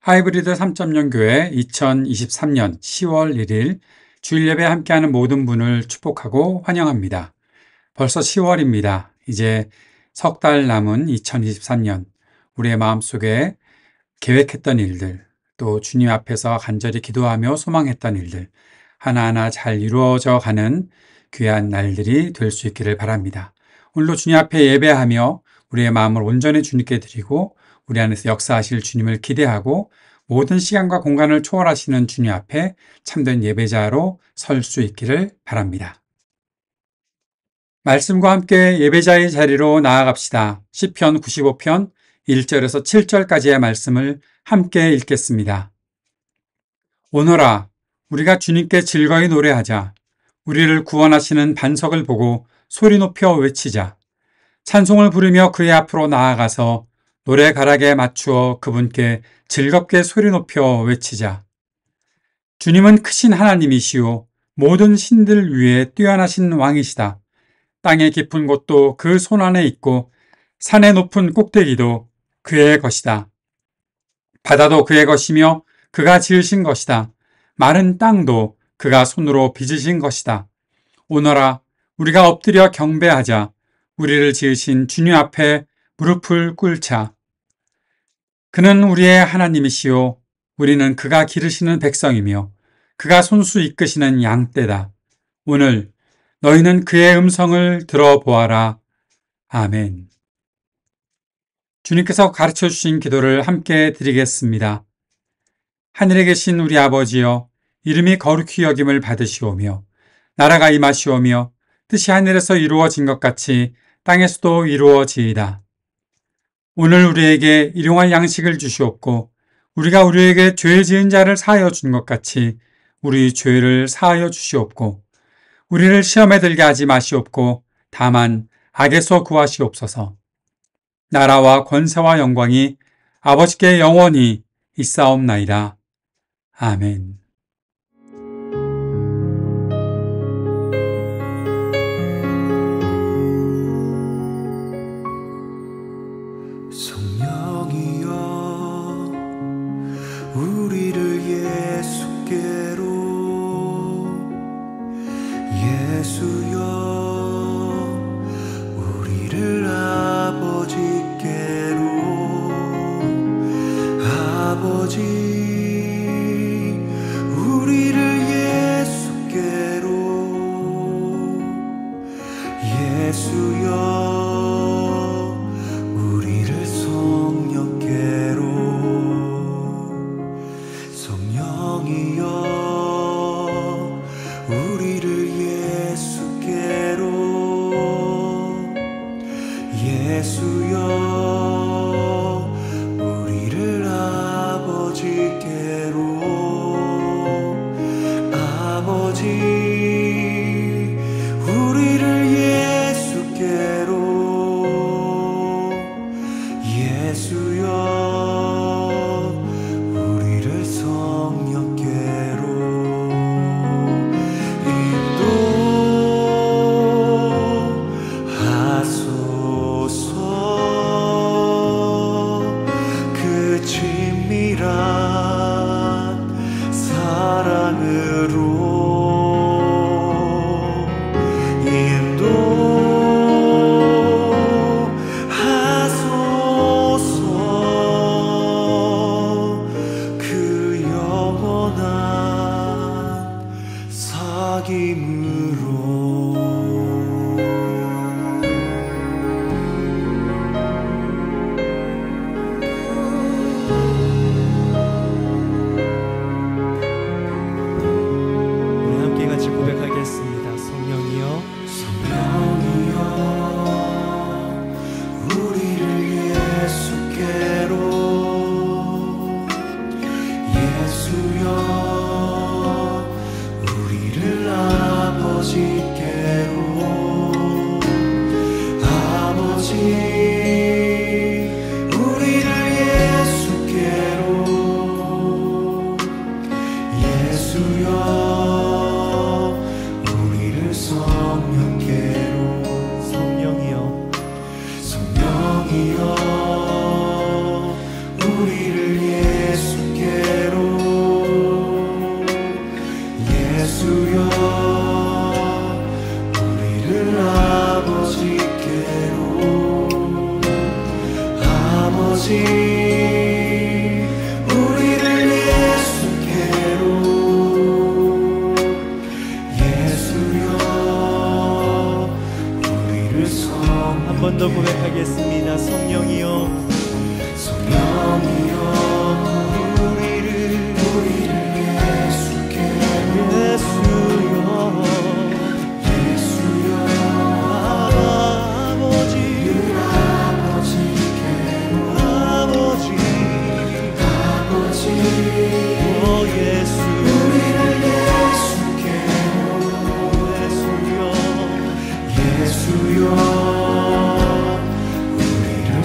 하이브리드 3.0 교회 2023년 10월 1일 주일 예배 함께하는 모든 분을 축복하고 환영합니다. 벌써 10월입니다. 이제 석 달 남은 2023년 우리의 마음속에 계획했던 일들, 또 주님 앞에서 간절히 기도하며 소망했던 일들 하나하나 잘 이루어져 가는 귀한 날들이 될 수 있기를 바랍니다. 오늘도 주님 앞에 예배하며 우리의 마음을 온전히 주님께 드리고 우리 안에서 역사하실 주님을 기대하고 모든 시간과 공간을 초월하시는 주님 앞에 참된 예배자로 설 수 있기를 바랍니다. 말씀과 함께 예배자의 자리로 나아갑시다. 시편 95편 1절에서 7절까지의 말씀을 함께 읽겠습니다. 오너라, 우리가 주님께 즐거이 노래하자. 우리를 구원하시는 반석을 보고 소리 높여 외치자. 찬송을 부르며 그의 앞으로 나아가서 노래 가락에 맞추어 그분께 즐겁게 소리 높여 외치자. 주님은 크신 하나님이시오. 모든 신들 위에 뛰어나신 왕이시다. 땅의 깊은 곳도 그 손 안에 있고 산의 높은 꼭대기도 그의 것이다. 바다도 그의 것이며 그가 지으신 것이다. 마른 땅도 그가 손으로 빚으신 것이다. 오너라, 우리가 엎드려 경배하자. 우리를 지으신 주님 앞에 무릎을 꿇자. 그는 우리의 하나님이시요. 우리는 그가 기르시는 백성이며 그가 손수 이끄시는 양떼다. 오늘 너희는 그의 음성을 들어보아라. 아멘. 주님께서 가르쳐 주신 기도를 함께 드리겠습니다. 하늘에 계신 우리 아버지여, 이름이 거룩히 여김을 받으시오며 나라가 임하시오며 뜻이 하늘에서 이루어진 것 같이 땅에서도 이루어지이다. 오늘 우리에게 일용할 양식을 주시옵고 우리가 우리에게 죄 지은 자를 사하여 준 것 같이 우리 죄를 사하여 주시옵고 우리를 시험에 들게 하지 마시옵고 다만 악에서 구하시옵소서. 나라와 권세와 영광이 아버지께 영원히 있사옵나이다. 아멘. 예수여 우리를 아버지 예수여 우리를 아버지께로 아버지 우리를 예수께로 예수여 우리를 한 번 더 고백하겠습니다. 성령이여 성령이여 우리를 예수께로 예수여 예수여 우리를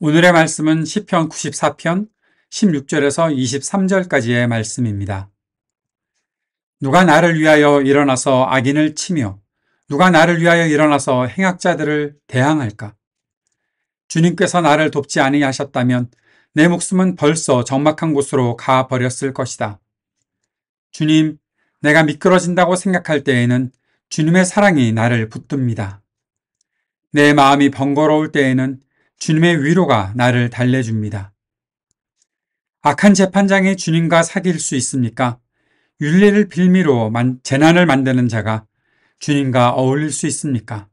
오늘의 말씀은 시편 94편 16절에서 23절까지의 말씀입니다. 누가 나를 위하여 일어나서 악인을 치며 누가 나를 위하여 일어나서 행악자들을 대항할까? 주님께서 나를 돕지 아니하셨다면 내 목숨은 벌써 적막한 곳으로 가 버렸을 것이다. 주님, 내가 미끄러진다고 생각할 때에는 주님의 사랑이 나를 붙듭니다. 내 마음이 번거로울 때에는 주님의 위로가 나를 달래줍니다. 악한 재판장이 주님과 사귈 수 있습니까? 윤리를 빌미로 재난을 만드는 자가 주님과 어울릴 수 있습니까?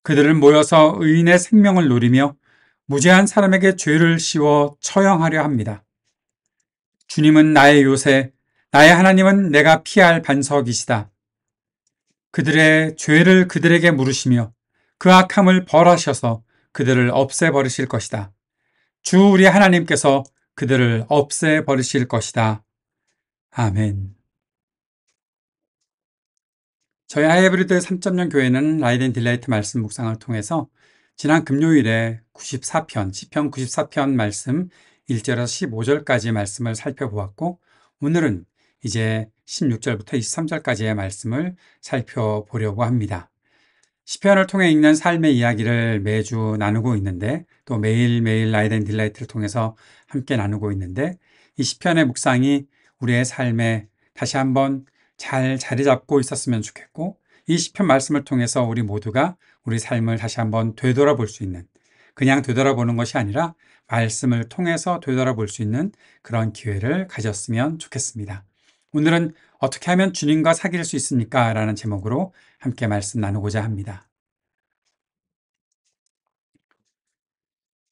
그들은 모여서 의인의 생명을 노리며 무죄한 사람에게 죄를 씌워 처형하려 합니다. 주님은 나의 요새, 나의 하나님은 내가 피할 반석이시다. 그들의 죄를 그들에게 물으시며 그 악함을 벌하셔서 그들을 없애버리실 것이다. 주 우리 하나님께서 그들을 없애버리실 것이다. 아멘. 저희 하이브리드 3.0 교회는 라이트 앤 딜라이트 말씀 묵상을 통해서 지난 금요일에 94편, 시편 94편 말씀 1절에서 15절까지의 말씀을 살펴보았고 오늘은 이제 16절부터 23절까지의 말씀을 살펴보려고 합니다. 시편을 통해 읽는 삶의 이야기를 매주 나누고 있는데 또 매일매일 라이트 앤 딜라이트를 통해서 함께 나누고 있는데 이 시편의 묵상이 우리의 삶에 다시 한번 잘 자리 잡고 있었으면 좋겠고 이 시편 말씀을 통해서 우리 모두가 우리 삶을 다시 한번 되돌아볼 수 있는 그냥 되돌아보는 것이 아니라 말씀을 통해서 되돌아볼 수 있는 그런 기회를 가졌으면 좋겠습니다. 오늘은 어떻게 하면 주님과 사귈 수 있습니까? 라는 제목으로 함께 말씀 나누고자 합니다.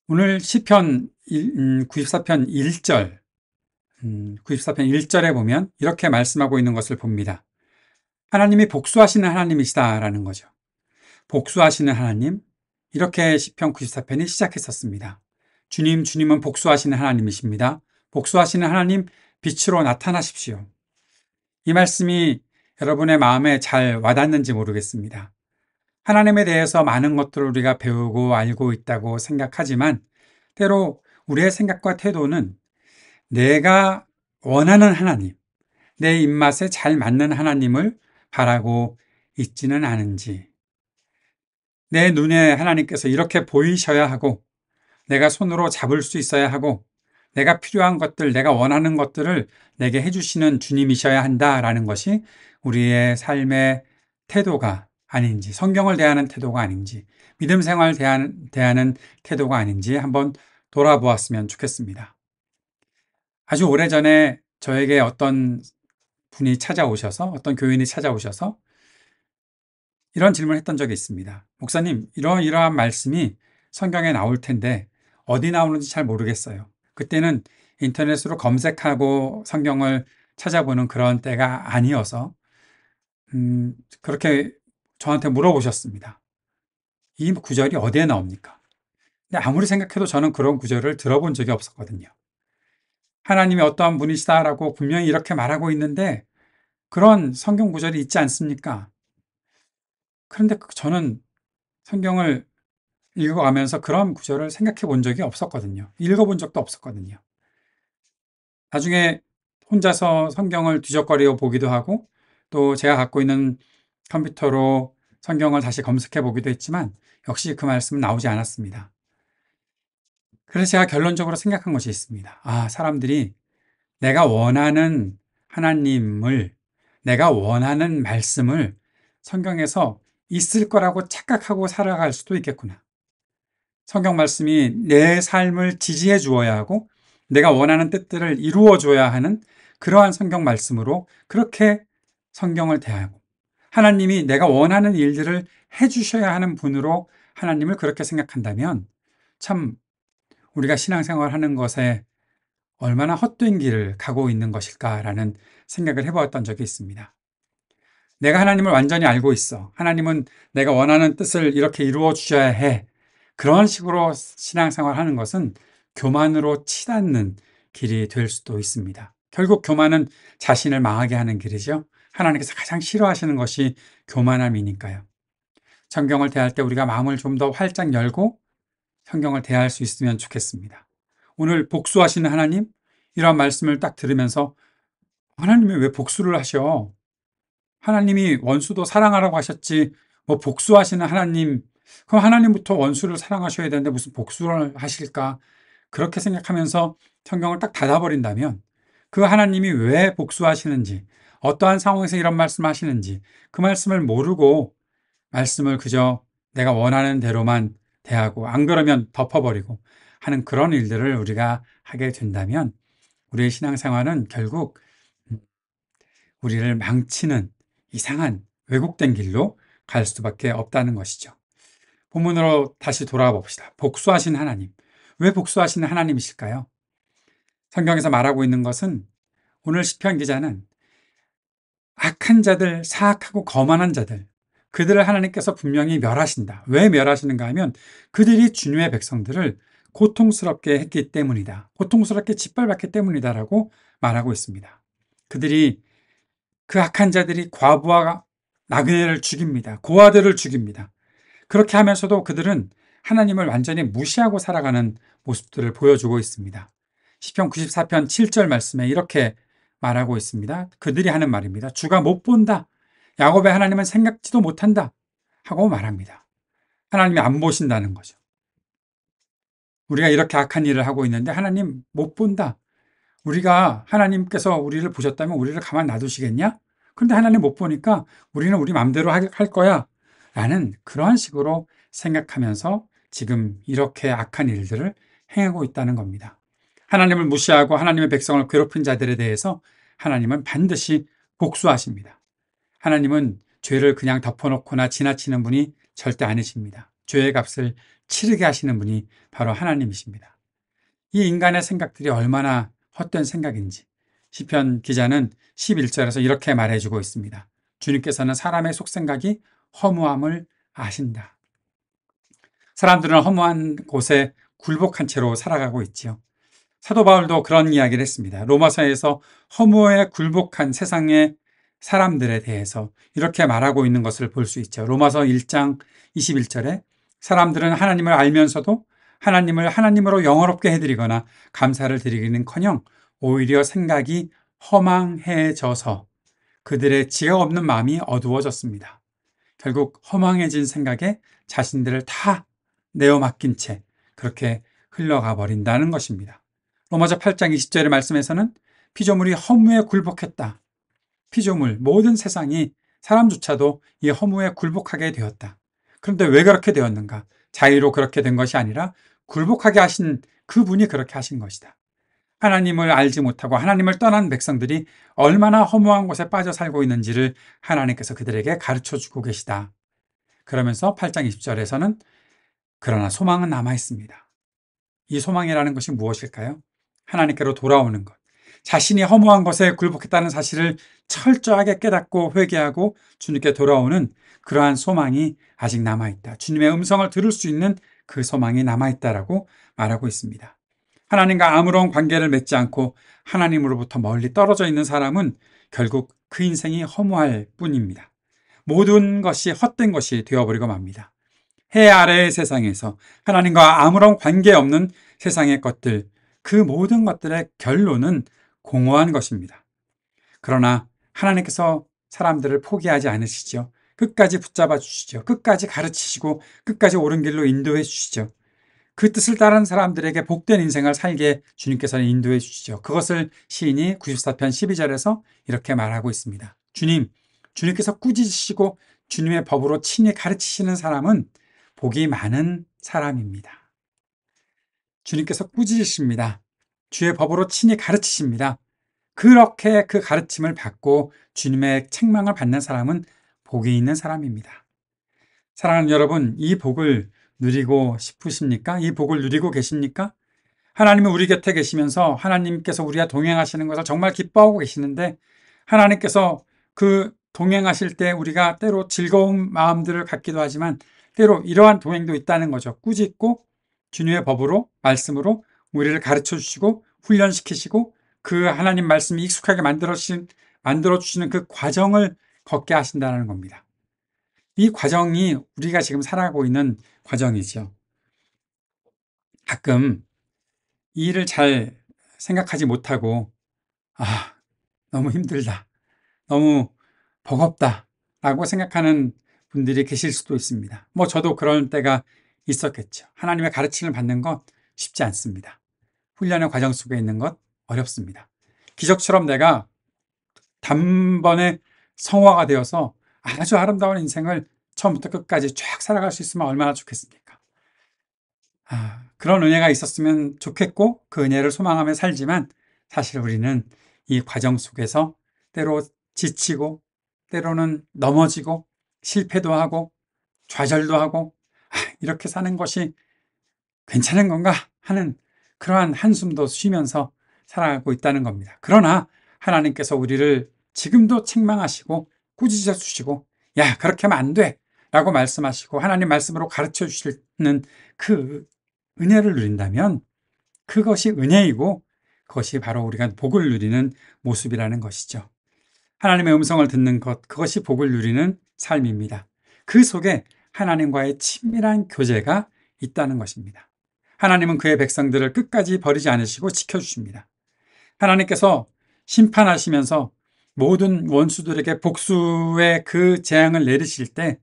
오늘 시편 94편 1절 94편 1절에 보면 이렇게 말씀하고 있는 것을 봅니다. 하나님이 복수하시는 하나님이시다라는 거죠. 복수하시는 하나님, 이렇게 시편 94편이 시작했었습니다. 주님은 복수하시는 하나님이십니다. 복수하시는 하나님, 빛으로 나타나십시오. 이 말씀이 여러분의 마음에 잘 와닿는지 모르겠습니다. 하나님에 대해서 많은 것들을 우리가 배우고 알고 있다고 생각하지만 때로 우리의 생각과 태도는 내가 원하는 하나님, 내 입맛에 잘 맞는 하나님을 바라고 있지는 않은지, 내 눈에 하나님께서 이렇게 보이셔야 하고 내가 손으로 잡을 수 있어야 하고 내가 필요한 것들, 내가 원하는 것들을 내게 해주시는 주님이셔야 한다라는 것이 우리의 삶의 태도가 아닌지, 성경을 대하는 태도가 아닌지, 믿음 생활을 대하는 태도가 아닌지 한번 돌아보았으면 좋겠습니다. 아주 오래전에 저에게 어떤 분이 찾아오셔서, 어떤 교인이 찾아오셔서 이런 질문을 했던 적이 있습니다. 목사님, 이러한 말씀이 성경에 나올 텐데 어디 나오는지 잘 모르겠어요. 그때는 인터넷으로 검색하고 성경을 찾아보는 그런 때가 아니어서 그렇게 저한테 물어보셨습니다. 이 구절이 어디에 나옵니까? 근데 아무리 생각해도 저는 그런 구절을 들어본 적이 없었거든요. 하나님이 어떠한 분이시다라고 분명히 이렇게 말하고 있는데 그런 성경 구절이 있지 않습니까? 그런데 저는 성경을 읽어가면서 그런 구절을 생각해 본 적이 없었거든요. 읽어본 적도 없었거든요. 나중에 혼자서 성경을 뒤적거려 보기도 하고 또 제가 갖고 있는 컴퓨터로 성경을 다시 검색해 보기도 했지만 역시 그 말씀은 나오지 않았습니다. 그래서 제가 결론적으로 생각한 것이 있습니다. 사람들이 내가 원하는 하나님을, 내가 원하는 말씀을 성경에서 있을 거라고 착각하고 살아갈 수도 있겠구나. 성경 말씀이 내 삶을 지지해 주어야 하고 내가 원하는 뜻들을 이루어 줘야 하는 그러한 성경 말씀으로 그렇게 성경을 대하고 하나님이 내가 원하는 일들을 해 주셔야 하는 분으로 하나님을 그렇게 생각한다면 참 우리가 신앙생활 하는 것에 얼마나 헛된 길을 가고 있는 것일까라는 생각을 해보았던 적이 있습니다. 내가 하나님을 완전히 알고 있어. 하나님은 내가 원하는 뜻을 이렇게 이루어 주셔야 해. 그런 식으로 신앙생활 하는 것은 교만으로 치닫는 길이 될 수도 있습니다. 결국 교만은 자신을 망하게 하는 길이죠. 하나님께서 가장 싫어하시는 것이 교만함이니까요. 성경을 대할 때 우리가 마음을 좀 더 활짝 열고 성경을 대할 수 있으면 좋겠습니다. 오늘 복수하시는 하나님, 이런 말씀을 딱 들으면서 하나님이 왜 복수를 하셔? 하나님이 원수도 사랑하라고 하셨지, 뭐 복수하시는 하나님, 그럼 하나님부터 원수를 사랑하셔야 되는데 무슨 복수를 하실까? 그렇게 생각하면서 성경을 딱 닫아버린다면 그 하나님이 왜 복수하시는지, 어떠한 상황에서 이런 말씀을 하시는지 그 말씀을 모르고 말씀을 그저 내가 원하는 대로만 대하고 안 그러면 덮어버리고 하는 그런 일들을 우리가 하게 된다면 우리의 신앙생활은 결국 우리를 망치는 이상한 왜곡된 길로 갈 수밖에 없다는 것이죠. 본문으로 다시 돌아와 봅시다. 복수하신 하나님. 왜 복수하시는 하나님이실까요? 성경에서 말하고 있는 것은 오늘 시편 기자는 악한 자들, 사악하고 거만한 자들, 그들을 하나님께서 분명히 멸하신다. 왜 멸하시는가 하면 그들이 주님의 백성들을 고통스럽게 했기 때문이다. 고통스럽게 짓밟았기 때문이다라고 말하고 있습니다. 그 악한 자들이 과부와 나그네를 죽입니다. 고아들을 죽입니다. 그렇게 하면서도 그들은 하나님을 완전히 무시하고 살아가는 모습들을 보여주고 있습니다. 시편 94편 7절 말씀에 이렇게 말하고 있습니다. 그들이 하는 말입니다. 주가 못 본다. 야곱의 하나님은 생각지도 못한다. 하고 말합니다. 하나님이 안 보신다는 거죠. 우리가 이렇게 악한 일을 하고 있는데 하나님 못 본다. 우리가 하나님께서 우리를 보셨다면 우리를 가만 놔두시겠냐? 그런데 하나님 못 보니까 우리는 우리 마음대로 할 거야. 라는 그러한 식으로 생각하면서 지금 이렇게 악한 일들을 행하고 있다는 겁니다. 하나님을 무시하고 하나님의 백성을 괴롭힌 자들에 대해서 하나님은 반드시 복수하십니다. 하나님은 죄를 그냥 덮어놓거나 지나치는 분이 절대 아니십니다. 죄의 값을 치르게 하시는 분이 바로 하나님이십니다. 이 인간의 생각들이 얼마나 헛된 생각인지 시편 기자는 11절에서 이렇게 말해주고 있습니다. 주님께서는 사람의 속생각이 허무함을 아신다. 사람들은 허무한 곳에 굴복한 채로 살아가고 있지요. 사도 바울도 그런 이야기를 했습니다. 로마서에서 허무에 굴복한 세상의 사람들에 대해서 이렇게 말하고 있는 것을 볼 수 있죠. 로마서 1장 21절에 사람들은 하나님을 알면서도 하나님을 하나님으로 영어롭게 해드리거나 감사를 드리기는커녕 오히려 생각이 허망해져서 그들의 지각 없는 마음이 어두워졌습니다. 결국 허망해진 생각에 자신들을 다 내어 맡긴 채 그렇게 흘러가 버린다는 것입니다. 로마서 8장 20절의 말씀에서는 피조물이 허무에 굴복했다. 피조물, 모든 세상이 사람조차도 이 허무에 굴복하게 되었다. 그런데 왜 그렇게 되었는가? 자의로 그렇게 된 것이 아니라 굴복하게 하신 그분이 그렇게 하신 것이다. 하나님을 알지 못하고 하나님을 떠난 백성들이 얼마나 허무한 곳에 빠져 살고 있는지를 하나님께서 그들에게 가르쳐주고 계시다. 그러면서 8장 20절에서는 그러나 소망은 남아 있습니다. 이 소망이라는 것이 무엇일까요? 하나님께로 돌아오는 것. 자신이 허무한 것에 굴복했다는 사실을 철저하게 깨닫고 회개하고 주님께 돌아오는 그러한 소망이 아직 남아있다. 주님의 음성을 들을 수 있는 그 소망이 남아있다라고 말하고 있습니다. 하나님과 아무런 관계를 맺지 않고 하나님으로부터 멀리 떨어져 있는 사람은 결국 그 인생이 허무할 뿐입니다. 모든 것이 헛된 것이 되어버리고 맙니다. 해 아래의 세상에서 하나님과 아무런 관계없는 세상의 것들, 그 모든 것들의 결론은 공허한 것입니다. 그러나 하나님께서 사람들을 포기하지 않으시죠. 끝까지 붙잡아 주시죠. 끝까지 가르치시고 끝까지 옳은 길로 인도해 주시죠. 그 뜻을 따른 사람들에게 복된 인생을 살게 주님께서는 인도해 주시죠. 그것을 시인이 94편 12절에서 이렇게 말하고 있습니다. 주님께서 꾸짖으시고 주님의 법으로 친히 가르치시는 사람은 복이 많은 사람입니다. 주님께서 꾸짖으십니다. 주의 법으로 친히 가르치십니다. 그렇게 그 가르침을 받고 주님의 책망을 받는 사람은 복이 있는 사람입니다. 사랑하는 여러분, 이 복을 누리고 싶으십니까? 이 복을 누리고 계십니까? 하나님은 우리 곁에 계시면서 하나님께서 우리와 동행하시는 것을 정말 기뻐하고 계시는데 하나님께서 그 동행하실 때 우리가 때로 즐거운 마음들을 갖기도 하지만 때로 이러한 동행도 있다는 거죠. 꾸짖고 주님의 법으로 말씀으로 우리를 가르쳐 주시고 훈련시키시고 그 하나님 말씀이 익숙하게 만들어주시는 그 과정을 걷게 하신다는 겁니다. 이 과정이 우리가 지금 살아가고 있는 과정이죠. 가끔 이 일을 잘 생각하지 못하고, 너무 힘들다, 너무 버겁다 라고 생각하는 분들이 계실 수도 있습니다. 저도 그런 때가 있었겠죠. 하나님의 가르침을 받는 것 쉽지 않습니다. 훈련의 과정 속에 있는 것 어렵습니다. 기적처럼 내가 단번에 성화가 되어서 아주 아름다운 인생을 처음부터 끝까지 쫙 살아갈 수 있으면 얼마나 좋겠습니까? 그런 은혜가 있었으면 좋겠고 그 은혜를 소망하며 살지만 사실 우리는 이 과정 속에서 때로 지치고 때로는 넘어지고 실패도 하고 좌절도 하고 이렇게 사는 것이 괜찮은 건가 하는 그러한 한숨도 쉬면서 살아가고 있다는 겁니다. 그러나 하나님께서 우리를 지금도 책망하시고 꾸짖어 주시고 야, 그렇게 하면 안 돼 라고 말씀하시고 하나님 말씀으로 가르쳐 주시는 그 은혜를 누린다면 그것이 은혜이고 그것이 바로 우리가 복을 누리는 모습이라는 것이죠. 하나님의 음성을 듣는 것, 그것이 복을 누리는 삶입니다. 그 속에 하나님과의 친밀한 교제가 있다는 것입니다. 하나님은 그의 백성들을 끝까지 버리지 않으시고 지켜주십니다. 하나님께서 심판하시면서 모든 원수들에게 복수의 그 재앙을 내리실 때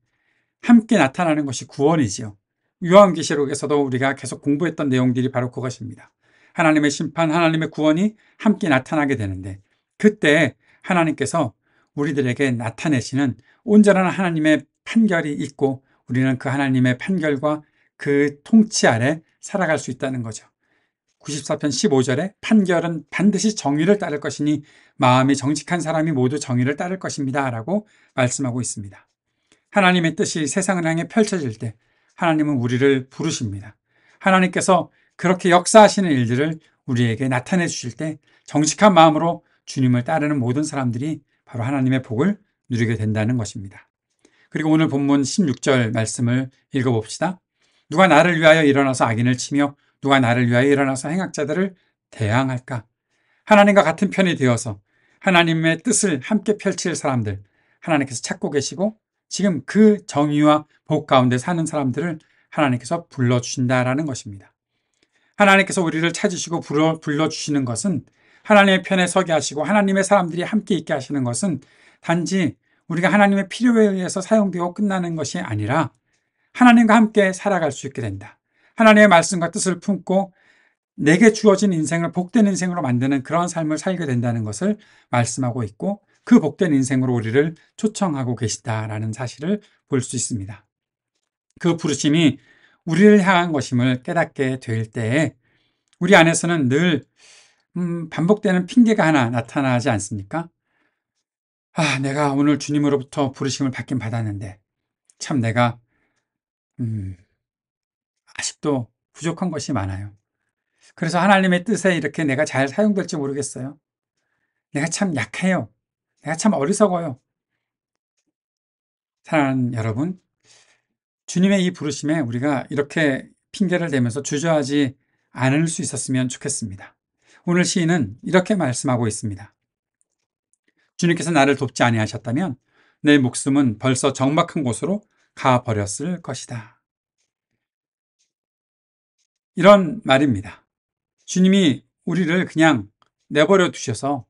함께 나타나는 것이 구원이지요. 요한계시록에서도 우리가 계속 공부했던 내용들이 바로 그것입니다. 하나님의 심판, 하나님의 구원이 함께 나타나게 되는데 그때 하나님께서 우리들에게 나타내시는 온전한 하나님의 판결이 있고 우리는 그 하나님의 판결과 그 통치 아래 살아갈 수 있다는 거죠. 94편 15절에 판결은 반드시 정의를 따를 것이니 마음이 정직한 사람이 모두 정의를 따를 것입니다 라고 말씀하고 있습니다. 하나님의 뜻이 세상을 향해 펼쳐질 때 하나님은 우리를 부르십니다. 하나님께서 그렇게 역사하시는 일들을 우리에게 나타내 주실 때 정직한 마음으로 주님을 따르는 모든 사람들이 바로 하나님의 복을 누리게 된다는 것입니다. 그리고 오늘 본문 16절 말씀을 읽어봅시다. 누가 나를 위하여 일어나서 악인을 치며 누가 나를 위하여 일어나서 행악자들을 대항할까? 하나님과 같은 편이 되어서 하나님의 뜻을 함께 펼칠 사람들 하나님께서 찾고 계시고 지금 그 정의와 복 가운데 사는 사람들을 하나님께서 불러주신다라는 것입니다. 하나님께서 우리를 찾으시고 불러주시는 것은 하나님의 편에 서게 하시고 하나님의 사람들이 함께 있게 하시는 것은 단지 우리가 하나님의 필요에 의해서 사용되고 끝나는 것이 아니라 하나님과 함께 살아갈 수 있게 된다. 하나님의 말씀과 뜻을 품고 내게 주어진 인생을 복된 인생으로 만드는 그런 삶을 살게 된다는 것을 말씀하고 있고 그 복된 인생으로 우리를 초청하고 계시다라는 사실을 볼 수 있습니다. 그 부르심이 우리를 향한 것임을 깨닫게 될 때에 우리 안에서는 늘 반복되는 핑계가 하나 나타나지 않습니까? 내가 오늘 주님으로부터 부르심을 받긴 받았는데 참 내가 아직도 부족한 것이 많아요. 그래서 하나님의 뜻에 이렇게 내가 잘 사용될지 모르겠어요. 내가 참 약해요. 내가 참 어리석어요. 사랑하는 여러분, 주님의 이 부르심에 우리가 이렇게 핑계를 대면서 주저하지 않을 수 있었으면 좋겠습니다. 오늘 시인은 이렇게 말씀하고 있습니다. 주님께서 나를 돕지 아니하셨다면 내 목숨은 벌써 적막한 곳으로 가버렸을 것이다. 이런 말입니다. 주님이 우리를 그냥 내버려 두셔서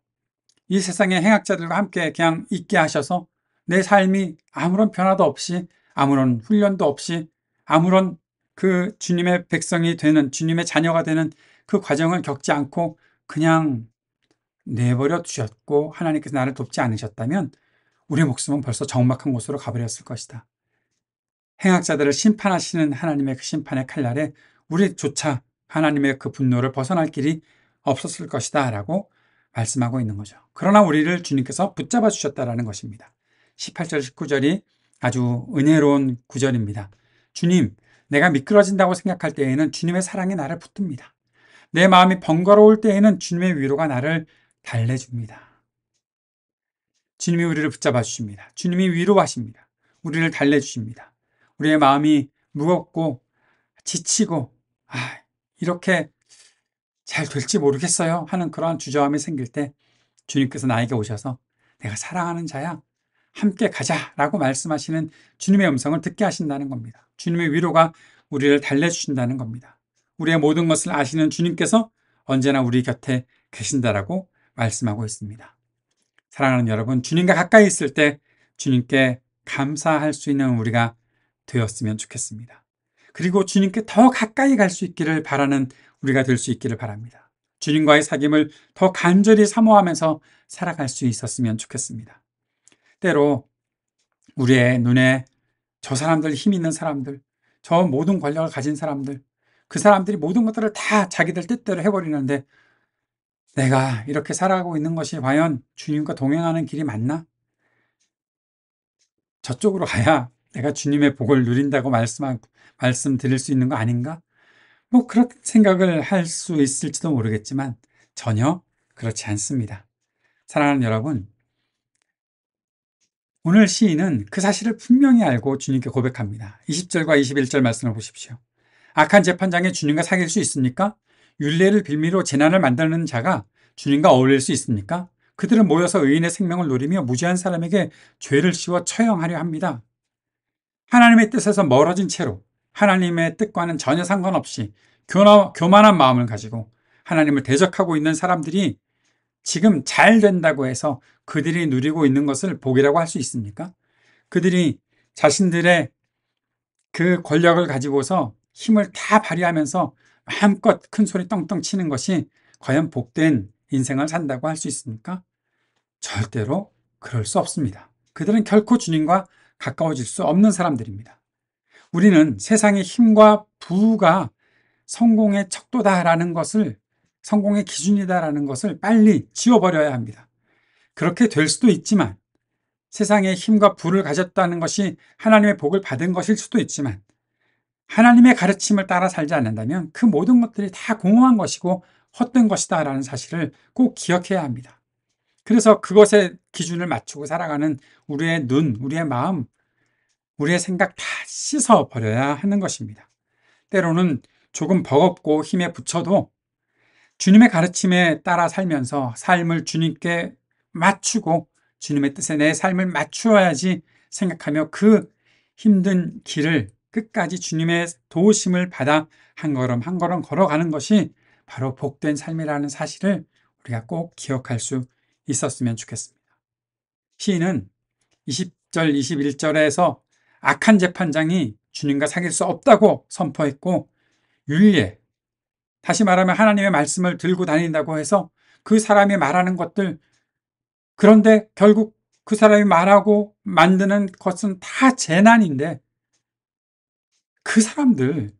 이 세상의 행악자들과 함께 그냥 있게 하셔서 내 삶이 아무런 변화도 없이 아무런 훈련도 없이 아무런 그 주님의 백성이 되는 주님의 자녀가 되는 그 과정을 겪지 않고 그냥 내버려 두셨고 하나님께서 나를 돕지 않으셨다면 우리의 목숨은 벌써 적막한 곳으로 가버렸을 것이다. 행악자들을 심판하시는 하나님의 그 심판의 칼날에 우리조차 하나님의 그 분노를 벗어날 길이 없었을 것이다 라고 말씀하고 있는 거죠. 그러나 우리를 주님께서 붙잡아 주셨다라는 것입니다. 18절 19절이 아주 은혜로운 구절입니다. 주님, 내가 미끄러진다고 생각할 때에는 주님의 사랑이 나를 붙듭니다. 내 마음이 번거로울 때에는 주님의 위로가 나를 달래줍니다. 주님이 우리를 붙잡아 주십니다. 주님이 위로하십니다. 우리를 달래주십니다. 우리의 마음이 무겁고 지치고 이렇게 잘 될지 모르겠어요 하는 그러한 주저함이 생길 때 주님께서 나에게 오셔서 내가 사랑하는 자야 함께 가자라고 말씀하시는 주님의 음성을 듣게 하신다는 겁니다. 주님의 위로가 우리를 달래주신다는 겁니다. 우리의 모든 것을 아시는 주님께서 언제나 우리 곁에 계신다라고 말씀하고 있습니다. 사랑하는 여러분, 주님과 가까이 있을 때 주님께 감사할 수 있는 우리가 되었으면 좋겠습니다. 그리고 주님께 더 가까이 갈 수 있기를 바라는 우리가 될 수 있기를 바랍니다. 주님과의 사귐을 더 간절히 사모하면서 살아갈 수 있었으면 좋겠습니다. 때로 우리의 눈에 저 사람들, 힘 있는 사람들, 저 모든 권력을 가진 사람들, 그 사람들이 모든 것들을 다 자기들 뜻대로 해버리는데 내가 이렇게 살아가고 있는 것이 과연 주님과 동행하는 길이 맞나? 저쪽으로 가야 내가 주님의 복을 누린다고 말씀드릴 수 있는 거 아닌가? 뭐 그런 생각을 할 수 있을지도 모르겠지만 전혀 그렇지 않습니다. 사랑하는 여러분, 오늘 시인은 그 사실을 분명히 알고 주님께 고백합니다. 20절과 21절 말씀을 보십시오. 악한 재판장에 주님과 사귈 수 있습니까? 율례를 빌미로 재난을 만드는 자가 주님과 어울릴 수 있습니까? 그들은 모여서 의인의 생명을 노리며 무죄한 사람에게 죄를 씌워 처형하려 합니다. 하나님의 뜻에서 멀어진 채로 하나님의 뜻과는 전혀 상관없이 교만한 마음을 가지고 하나님을 대적하고 있는 사람들이 지금 잘 된다고 해서 그들이 누리고 있는 것을 복이라고 할 수 있습니까? 그들이 자신들의 그 권력을 가지고서 힘을 다 발휘하면서 마음껏 큰 소리 떵떵 치는 것이 과연 복된 인생을 산다고 할 수 있습니까? 절대로 그럴 수 없습니다. 그들은 결코 주님과 가까워질 수 없는 사람들입니다. 우리는 세상의 힘과 부가 성공의 척도다라는 것을, 성공의 기준이다라는 것을 빨리 지워버려야 합니다. 그렇게 될 수도 있지만, 세상의 힘과 부를 가졌다는 것이 하나님의 복을 받은 것일 수도 있지만, 하나님의 가르침을 따라 살지 않는다면 그 모든 것들이 다 공허한 것이고 헛된 것이다 라는 사실을 꼭 기억해야 합니다. 그래서 그것에 기준을 맞추고 살아가는 우리의 눈, 우리의 마음, 우리의 생각 다 씻어버려야 하는 것입니다. 때로는 조금 버겁고 힘에 부쳐도 주님의 가르침에 따라 살면서 삶을 주님께 맞추고 주님의 뜻에 내 삶을 맞추어야지 생각하며 그 힘든 길을 끝까지 주님의 도우심을 받아 한 걸음 한 걸음 걸어가는 것이 바로 복된 삶이라는 사실을 우리가 꼭 기억할 수 있었으면 좋겠습니다. 시인은 20절, 21절에서 악한 재판장이 주님과 사귈 수 없다고 선포했고, 율례, 다시 말하면 하나님의 말씀을 들고 다닌다고 해서 그 사람이 말하는 것들, 그런데 결국 그 사람이 말하고 만드는 것은 다 재난인데, 그 사람들,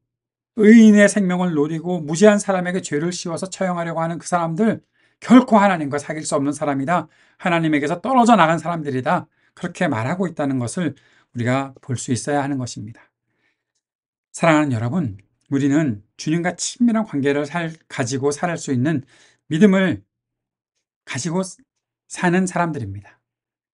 의인의 생명을 노리고 무죄한 사람에게 죄를 씌워서 처형하려고 하는 그 사람들, 결코 하나님과 사귈 수 없는 사람이다. 하나님에게서 떨어져 나간 사람들이다. 그렇게 말하고 있다는 것을 우리가 볼 수 있어야 하는 것입니다. 사랑하는 여러분, 우리는 주님과 친밀한 관계를 가지고 살 수 있는 믿음을 가지고 사는 사람들입니다.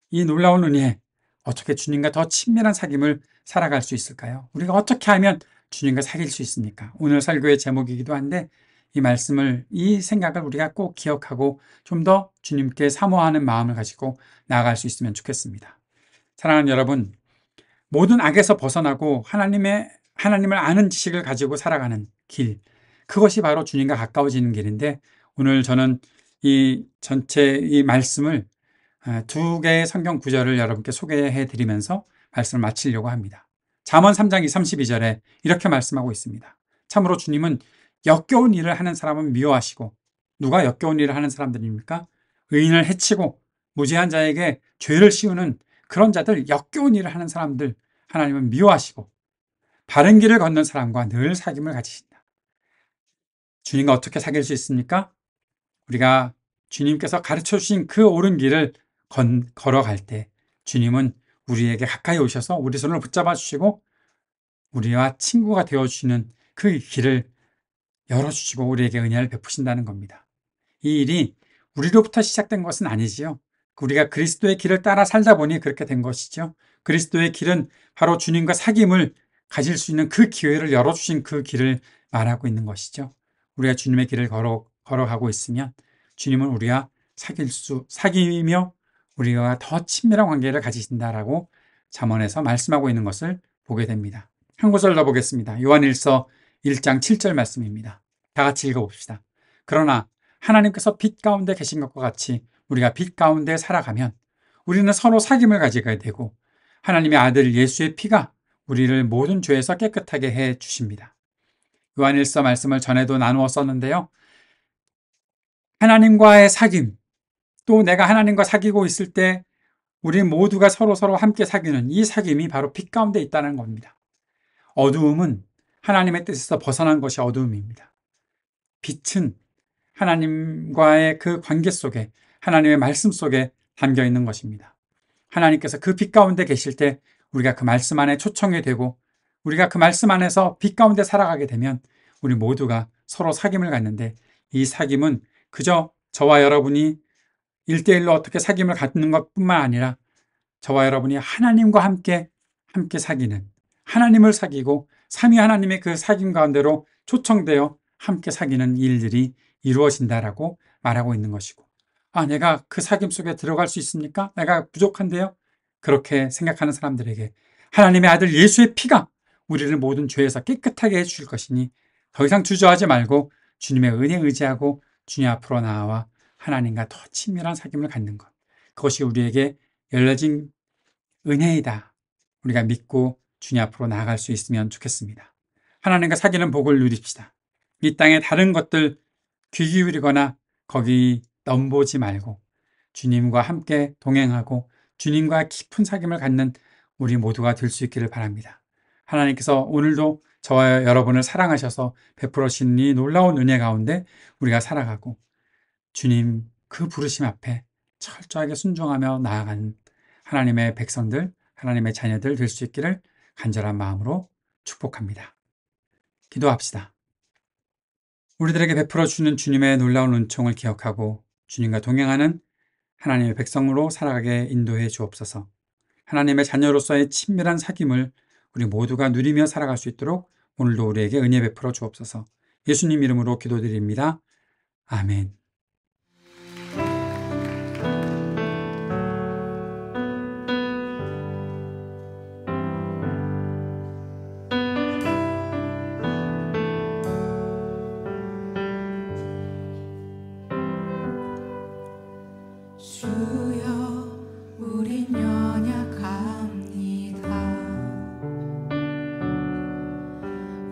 이 놀라운 은혜에 어떻게 주님과 더 친밀한 사귐을 살아갈 수 있을까요? 우리가 어떻게 하면 주님과 사귈 수 있습니까? 오늘 설교의 제목이기도 한데 이 생각을 우리가 꼭 기억하고 좀 더 주님께 사모하는 마음을 가지고 나아갈 수 있으면 좋겠습니다. 사랑하는 여러분, 모든 악에서 벗어나고 하나님을 아는 지식을 가지고 살아가는 길, 그것이 바로 주님과 가까워지는 길인데, 오늘 저는 이 전체 이 말씀을 두 개의 성경 구절을 여러분께 소개해 드리면서 말씀을 마치려고 합니다. 잠언 3장 32절에 이렇게 말씀하고 있습니다. 참으로 주님은 역겨운 일을 하는 사람은 미워하시고, 누가 역겨운 일을 하는 사람들입니까? 의인을 해치고 무죄한 자에게 죄를 씌우는 그런 자들, 역겨운 일을 하는 사람들 하나님은 미워하시고 바른 길을 걷는 사람과 늘 사귐을 가지신다. 주님과 어떻게 사귈 수 있습니까? 우리가 주님께서 가르쳐 주신 그 옳은 길을 걸어갈 때 주님은 우리에게 가까이 오셔서 우리 손을 붙잡아 주시고 우리와 친구가 되어주시는 그 길을 열어주시고 우리에게 은혜를 베푸신다는 겁니다. 이 일이 우리로부터 시작된 것은 아니지요. 우리가 그리스도의 길을 따라 살다 보니 그렇게 된 것이죠. 그리스도의 길은 바로 주님과 사귐을 가질 수 있는 그 기회를 열어주신 그 길을 말하고 있는 것이죠. 우리가 주님의 길을 걸어가고 있으면 주님은 우리와 사귀며 우리와 더 친밀한 관계를 가지신다라고 잠언에서 말씀하고 있는 것을 보게 됩니다. 한 구절 더 보겠습니다. 요한일서 1장 7절 말씀입니다. 다 같이 읽어봅시다. 그러나 하나님께서 빛 가운데 계신 것과 같이 우리가 빛 가운데 살아가면 우리는 서로 사귐을 가지게 되고 하나님의 아들 예수의 피가 우리를 모든 죄에서 깨끗하게 해 주십니다. 요한일서 말씀을 전에도 나누어 썼는데요. 하나님과의 사귐, 또 내가 하나님과 사귀고 있을 때 우리 모두가 서로 함께 사귀는 이 사귐이 바로 빛 가운데 있다는 겁니다. 어두움은 하나님의 뜻에서 벗어난 것이 어두움입니다. 빛은 하나님과의 그 관계 속에, 하나님의 말씀 속에 담겨 있는 것입니다. 하나님께서 그 빛 가운데 계실 때 우리가 그 말씀 안에 초청이 되고 우리가 그 말씀 안에서 빛 가운데 살아가게 되면 우리 모두가 서로 사귐을 갖는데, 이 사귐은 그저 저와 여러분이 1대1로 어떻게 사귐을 갖는 것뿐만 아니라 저와 여러분이 하나님과 함께 사귀는, 하나님을 사귀고 삼위 하나님의 그 사귐 가운데로 초청되어 함께 사귀는 일들이 이루어진다라고 말하고 있는 것이고, 내가 그 사귐 속에 들어갈 수 있습니까? 내가 부족한데요? 그렇게 생각하는 사람들에게 하나님의 아들 예수의 피가 우리를 모든 죄에서 깨끗하게 해주실 것이니 더 이상 주저하지 말고 주님의 은혜에 의지하고 주님 앞으로 나아와 하나님과 더 친밀한 사귐을 갖는 것, 그것이 우리에게 열려진 은혜이다. 우리가 믿고 주님 앞으로 나아갈 수 있으면 좋겠습니다. 하나님과 사귀는 복을 누립시다. 이 땅의 다른 것들 귀 기울이거나 거기 넘보지 말고 주님과 함께 동행하고 주님과 깊은 사귐을 갖는 우리 모두가 될 수 있기를 바랍니다. 하나님께서 오늘도 저와 여러분을 사랑하셔서 베풀어 주신 이 놀라운 은혜 가운데 우리가 살아가고 주님 그 부르심 앞에 철저하게 순종하며 나아가는 하나님의 백성들, 하나님의 자녀들 될 수 있기를 간절한 마음으로 축복합니다. 기도합시다. 우리들에게 베풀어 주는 주님의 놀라운 은총을 기억하고 주님과 동행하는 하나님의 백성으로 살아가게 인도해 주옵소서. 하나님의 자녀로서의 친밀한 사귐을 우리 모두가 누리며 살아갈 수 있도록 오늘도 우리에게 은혜 베풀어 주옵소서. 예수님 이름으로 기도드립니다. 아멘. 주여 우린 연약합니다.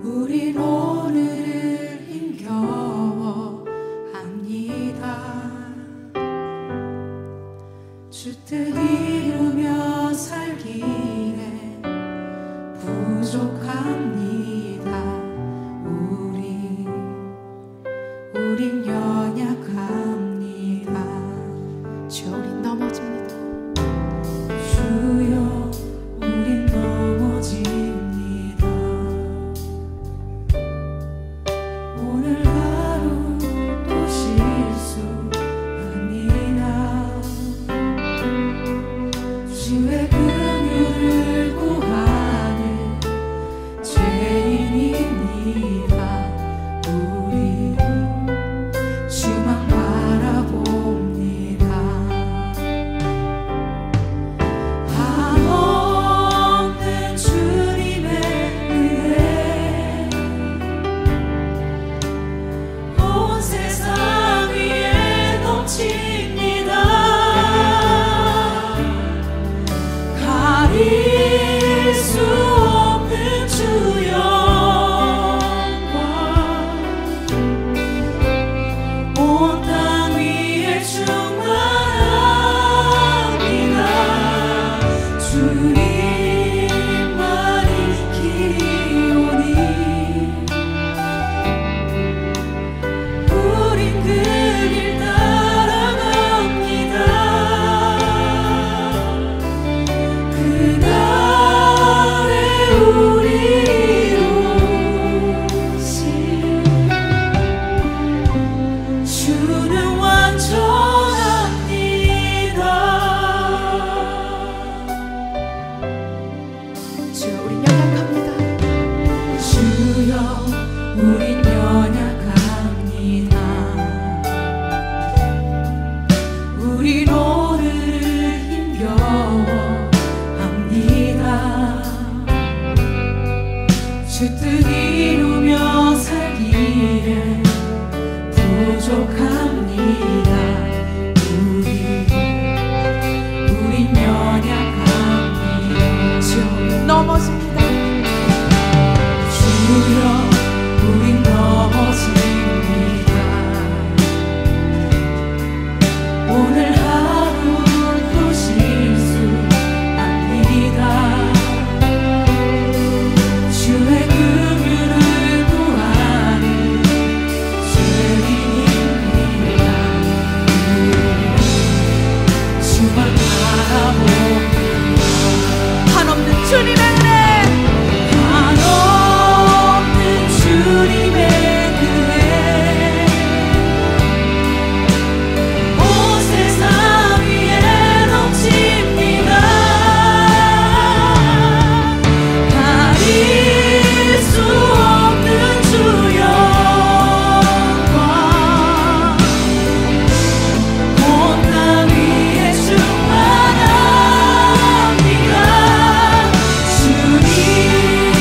우린 오늘을 힘겨워 합니다. 주 뜻 이루며 살기에 부족합니다. 우린 연약합니다. 주여 우린 넘어집니다. 주여 우린 넘어집니다. 오늘 하루 또 실수합니다. 주의 긍휼을 구하는 죄인입니다. 우리 주만 바라봅니다. 한없는 주님의 은혜 온 세상 위에 넘칩니다. 가릴 수 없는 주 영광 온 땅 위에 충만합니다. 주님만이 길이오니 우린 그 길 따라갑니다. 그날에 우리 이루신 주는 완전합니다. 주여 우린 연약합니다. 주여 우린 연약합니다. 우린 오늘을 힘겨워 합니다. 주 뜻 이루며 일에 부족합니다. 우린 연약합니다. 주여 우린 넘어집니다. 주여 우린 넘어집니다. 오늘 하루도 실수합니다. 주의 긍휼을 구하는 죄인입니다. 주만 바라봅니다. 한없는 주님의 은혜, 한없는 주님의 은혜, 온 세상 위에 넘칩니다. 가릴 수 없는 주 영광, 온 땅 위에 충만합니다.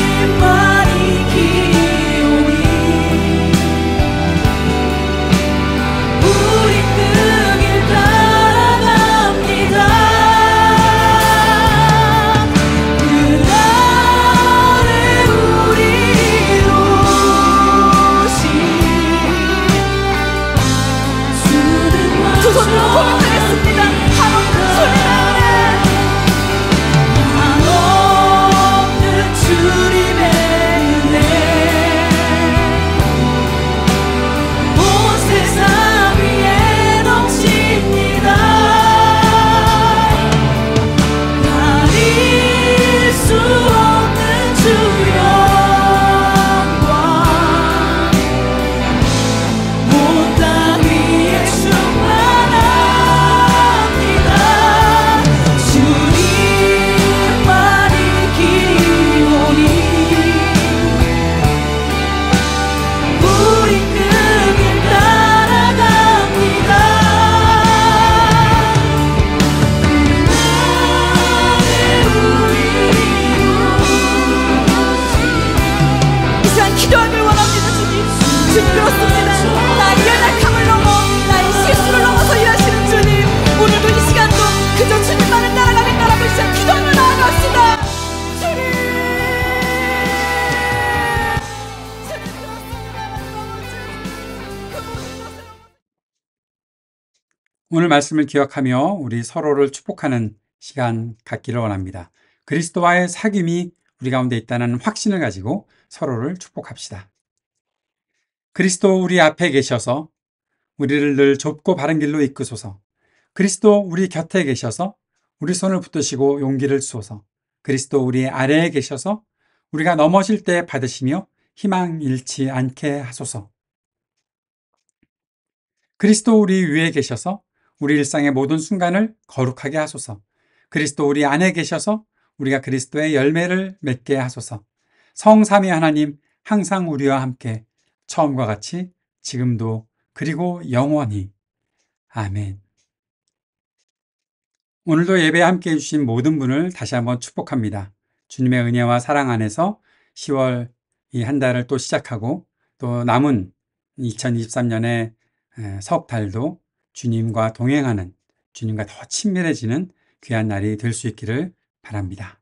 주님만이 기오니 우리 그 길 따라갑니다. 그날에 우리로 오신 두 손으로 고백하겠습니다. 한없는 주님의 은혜, 온 세상 위에 넘칩니다. 가릴 수 없는 주 영광, 온 땅 위에 충만합니다. 주님만이 기오니 우리 그 길 따라갑니다. 이 시간 기도하길 원합니다. 주님 그렇습니다. 나의 연약함을 넘어 나의 실수를 넘어서 일하시는 주님, 오늘도 이 시간도 그저 주님만을 따라가겠다라고 이 시간 기도하며 나아갑시다. 주님 오늘 말씀을 기억하며 우리 서로를 축복하는 시간 갖기를 원합니다. 그리스도와의 사귐이 우리 가운데 있다는 확신을 가지고 서로를 축복합시다. 그리스도 우리 앞에 계셔서 우리를 늘 좁고 바른 길로 이끄소서. 그리스도 우리 곁에 계셔서 우리 손을 붙드시고 용기를 주소서. 그리스도 우리 아래에 계셔서 우리가 넘어질 때 받으시며 희망 잃지 않게 하소서. 그리스도 우리 위에 계셔서 우리 일상의 모든 순간을 거룩하게 하소서. 그리스도 우리 안에 계셔서 우리가 그리스도의 열매를 맺게 하소서. 성삼위 하나님 항상 우리와 함께 처음과 같이 지금도 그리고 영원히. 아멘. 오늘도 예배에 함께 해주신 모든 분을 다시 한번 축복합니다. 주님의 은혜와 사랑 안에서 10월 이 한 달을 또 시작하고 또 남은 2023년의 석 달도 주님과 동행하는, 주님과 더 친밀해지는 귀한 날이 될 수 있기를 바랍니다.